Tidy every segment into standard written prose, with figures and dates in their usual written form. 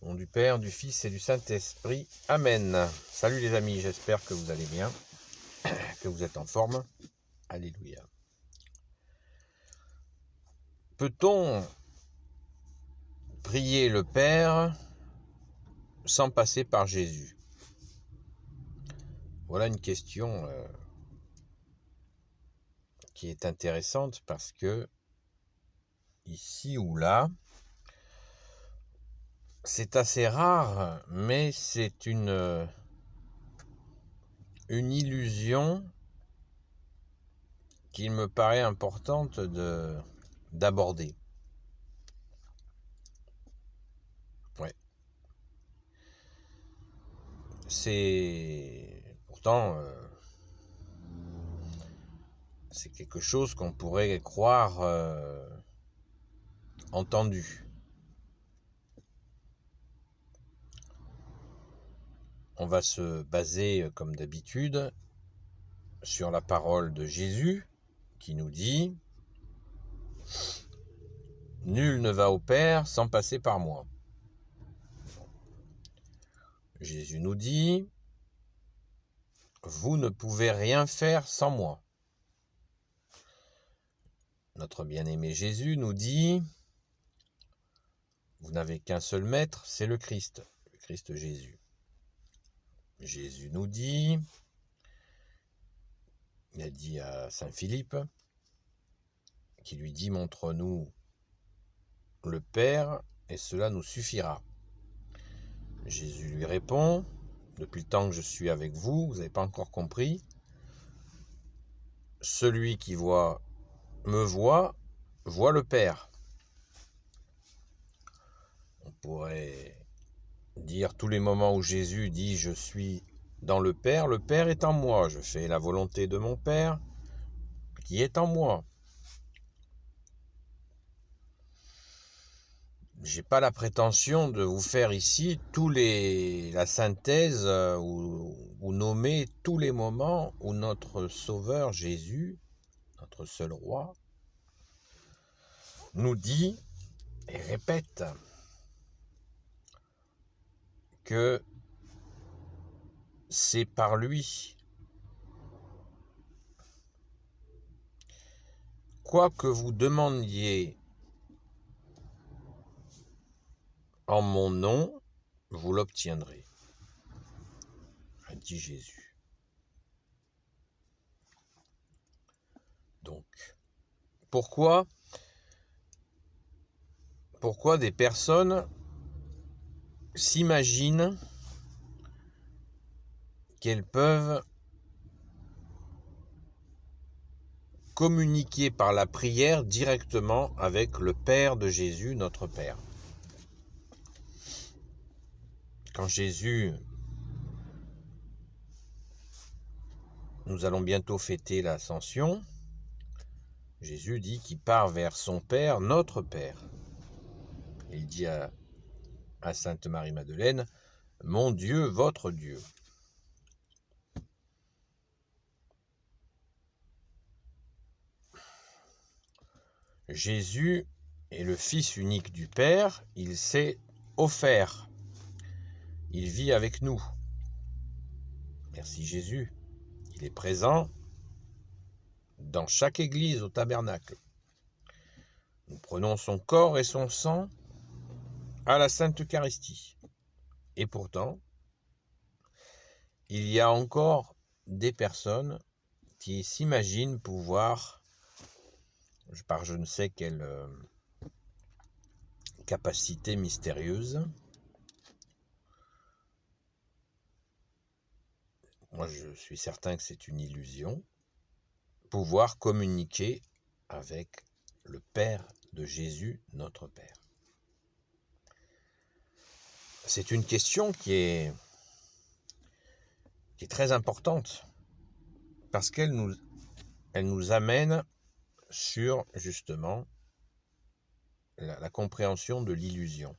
Au nom du Père, du Fils et du Saint-Esprit. Amen. Salut les amis, j'espère que vous allez bien, que vous êtes en forme. Alléluia. Peut-on prier le Père sans passer par Jésus? Voilà une question qui est intéressante parce que ici ou là, c'est assez rare, mais c'est une illusion qu'il me paraît importante d'aborder. Ouais. Pourtant, c'est quelque chose qu'on pourrait croire entendu. On va se baser, comme d'habitude, sur la parole de Jésus qui nous dit « Nul ne va au Père sans passer par moi ». Jésus nous dit « Vous ne pouvez rien faire sans moi ». Notre bien-aimé Jésus nous dit « Vous n'avez qu'un seul maître, c'est le Christ Jésus ». Jésus nous dit, il a dit à Saint Philippe, qui lui dit « Montre-nous le Père, et cela nous suffira ». Jésus lui répond « Depuis le temps que je suis avec vous, vous n'avez pas encore compris. Celui qui me voit le Père. » On pourrait dire tous les moments où Jésus dit « Je suis dans le Père est en moi. Je fais la volonté de mon Père qui est en moi. » J'ai pas la prétention de vous faire ici la synthèse ou nommer tous les moments où notre Sauveur Jésus, notre seul roi, nous dit et répète que c'est par lui. Quoi que vous demandiez en mon nom, vous l'obtiendrez, a dit Jésus. Donc, pourquoi des personnes s'imaginent qu'elles peuvent communiquer par la prière directement avec le Père de Jésus, notre Père? Quand Jésus, nous allons bientôt fêter l'Ascension, Jésus dit qu'il part vers son Père, notre Père. Il dit à Sainte Marie-Madeleine, « Mon Dieu, votre Dieu ». Jésus est le Fils unique du Père, il s'est offert, il vit avec nous. Merci Jésus, il est présent dans chaque église au tabernacle. Nous prenons son corps et son sang à la Sainte Eucharistie. Et pourtant, il y a encore des personnes qui s'imaginent pouvoir, par je ne sais quelle capacité mystérieuse, moi je suis certain que c'est une illusion, pouvoir communiquer avec le Père de Jésus, notre Père. C'est une question qui est très importante parce qu'elle nous amène sur justement la compréhension de l'illusion.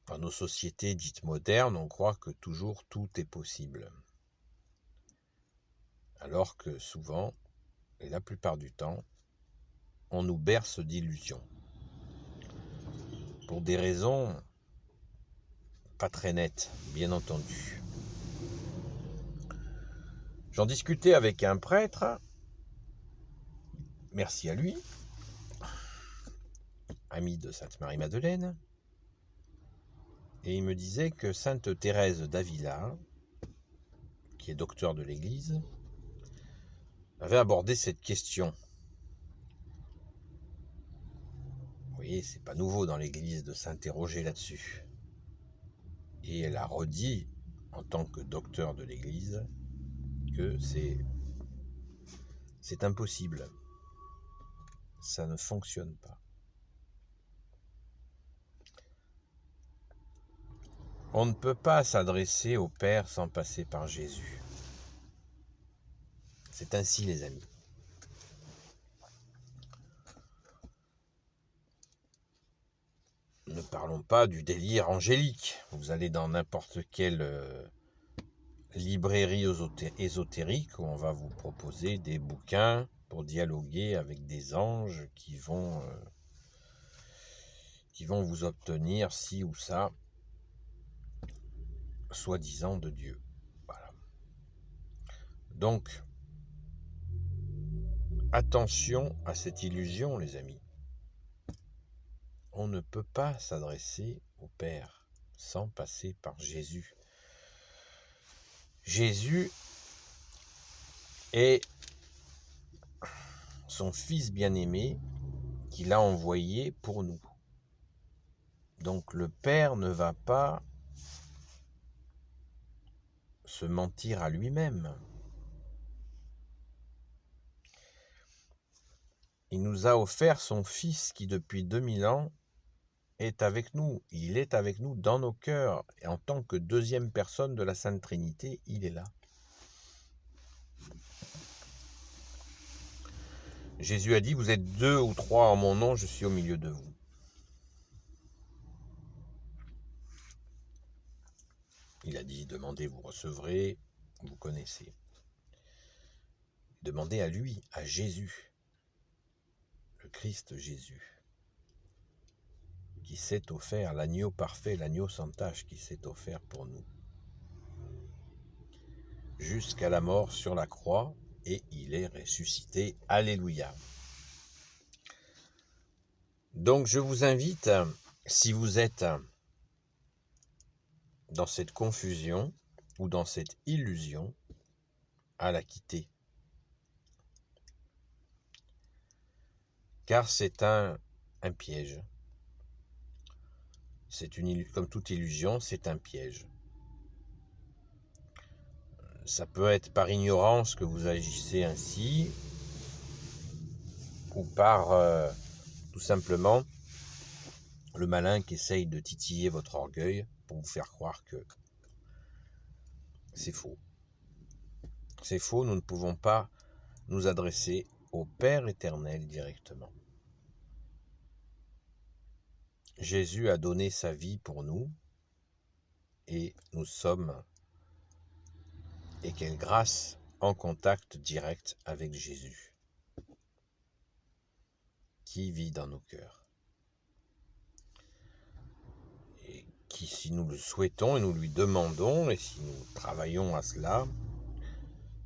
Dans nos sociétés dites modernes, on croit que toujours tout est possible. Alors que souvent, et la plupart du temps, on nous berce d'illusions. pour des raisons pas très nettes, bien entendu. J'en discutais avec un prêtre, merci à lui, ami de Sainte Marie-Madeleine, et il me disait que Sainte Thérèse d'Avila, qui est docteur de l'Église, avait abordé cette question. Vous voyez, c'est pas nouveau dans l'Église de s'interroger là-dessus. Et elle a redit, en tant que docteur de l'Église, que c'est impossible. Ça ne fonctionne pas. On ne peut pas s'adresser au Père sans passer par Jésus. C'est ainsi, les amis. Ne parlons pas du délire angélique. Vous allez dans n'importe quelle librairie ésotérique où on va vous proposer des bouquins pour dialoguer avec des anges qui vont vous obtenir ci ou ça, soi-disant de Dieu. Voilà. Donc, attention à cette illusion, les amis. On ne peut pas s'adresser au Père sans passer par Jésus. Jésus est son Fils bien-aimé qu'il a envoyé pour nous. Donc le Père ne va pas se mentir à lui-même. Il nous a offert son Fils qui depuis 2000 ans est avec nous. Il est avec nous dans nos cœurs. Et en tant que deuxième personne de la Sainte Trinité, il est là. Jésus a dit, vous êtes 2 ou 3 en mon nom, je suis au milieu de vous. Il a dit, demandez, vous recevrez, vous connaissez. Demandez à lui, à Jésus, le Christ Jésus, qui s'est offert, l'agneau parfait, l'agneau sans tache, qui s'est offert pour nous. Jusqu'à la mort sur la croix, et il est ressuscité. Alléluia. Donc je vous invite, si vous êtes dans cette confusion ou dans cette illusion, à la quitter. Car c'est un piège. Comme toute illusion, c'est un piège. Ça peut être par ignorance que vous agissez ainsi, ou par tout simplement le malin qui essaye de titiller votre orgueil pour vous faire croire que c'est faux. C'est faux, nous ne pouvons pas nous adresser au Père éternel directement. Jésus a donné sa vie pour nous et nous sommes, et quelle grâce, en contact direct avec Jésus qui vit dans nos cœurs. Et qui, si nous le souhaitons et nous lui demandons, et si nous travaillons à cela,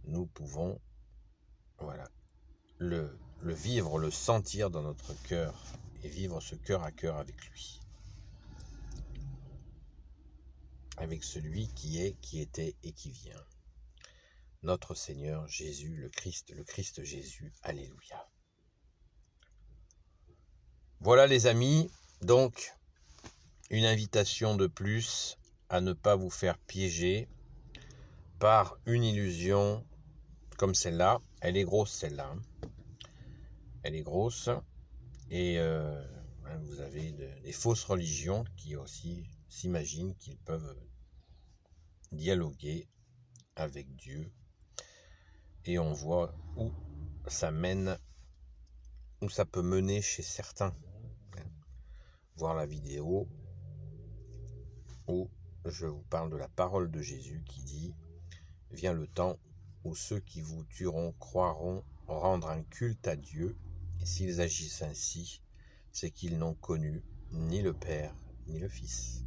nous pouvons le vivre, le sentir dans notre cœur et vivre ce cœur à cœur avec lui. Avec celui qui est, qui était et qui vient. Notre Seigneur Jésus, le Christ Jésus. Alléluia. Voilà les amis, donc une invitation de plus à ne pas vous faire piéger par une illusion comme celle-là. Elle est grosse celle-là. Elle est grosse. Et vous avez des fausses religions qui aussi s'imaginent qu'ils peuvent dialoguer avec Dieu. Et on voit où ça mène, où ça peut mener chez certains. Voir la vidéo où je vous parle de la parole de Jésus qui dit « Vient le temps où ceux qui vous tueront croiront rendre un culte à Dieu, et s'ils agissent ainsi, c'est qu'ils n'ont connu ni le Père, ni le Fils.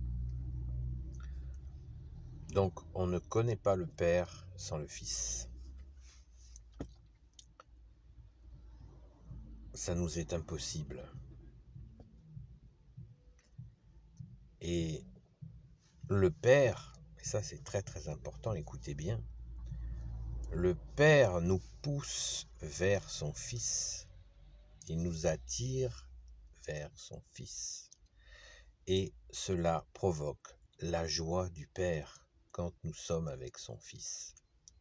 Donc, on ne connaît pas le Père sans le Fils. Ça nous est impossible. Et le Père, et ça c'est très très important, écoutez bien, le Père nous pousse vers son Fils. Il nous attire vers son Fils. Et cela provoque la joie du Père quand nous sommes avec son Fils.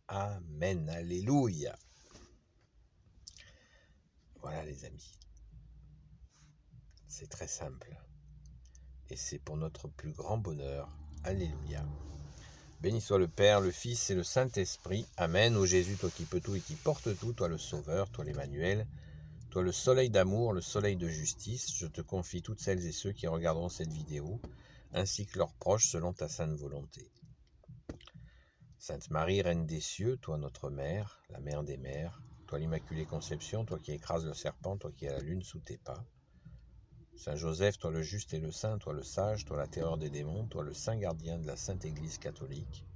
Amen, alléluia. Voilà les amis. C'est très simple. Et c'est pour notre plus grand bonheur. Alléluia. Béni soit le Père, le Fils et le Saint-Esprit. Amen. Ô Jésus, toi qui peux tout et qui portes tout, toi le Sauveur, toi l'Emmanuel, toi le soleil d'amour, le soleil de justice, je te confie toutes celles et ceux qui regarderont cette vidéo, ainsi que leurs proches selon ta sainte volonté. Sainte Marie, Reine des cieux, toi notre Mère, la Mère des mères, toi l'Immaculée Conception, toi qui écrases le serpent, toi qui as la lune sous tes pas. Saint Joseph, toi le juste et le saint, toi le sage, toi la terreur des démons, toi le saint gardien de la Sainte Église catholique.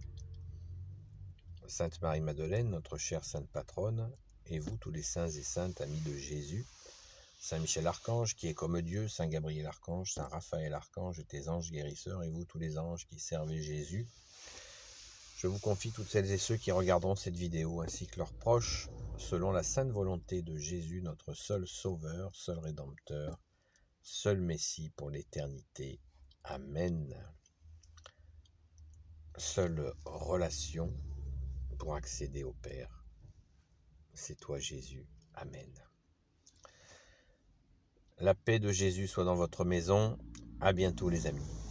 Sainte Marie-Madeleine, notre chère sainte patronne, et vous tous les saints et saintes amis de Jésus, Saint Michel Archange qui est comme Dieu, Saint Gabriel Archange, Saint Raphaël Archange et tes anges guérisseurs, et vous tous les anges qui servez Jésus, je vous confie toutes celles et ceux qui regarderont cette vidéo, ainsi que leurs proches, selon la sainte volonté de Jésus, notre seul Sauveur, seul Rédempteur, seul Messie pour l'éternité. Amen. Seule relation pour accéder au Père, c'est toi Jésus. Amen. La paix de Jésus soit dans votre maison. À bientôt les amis.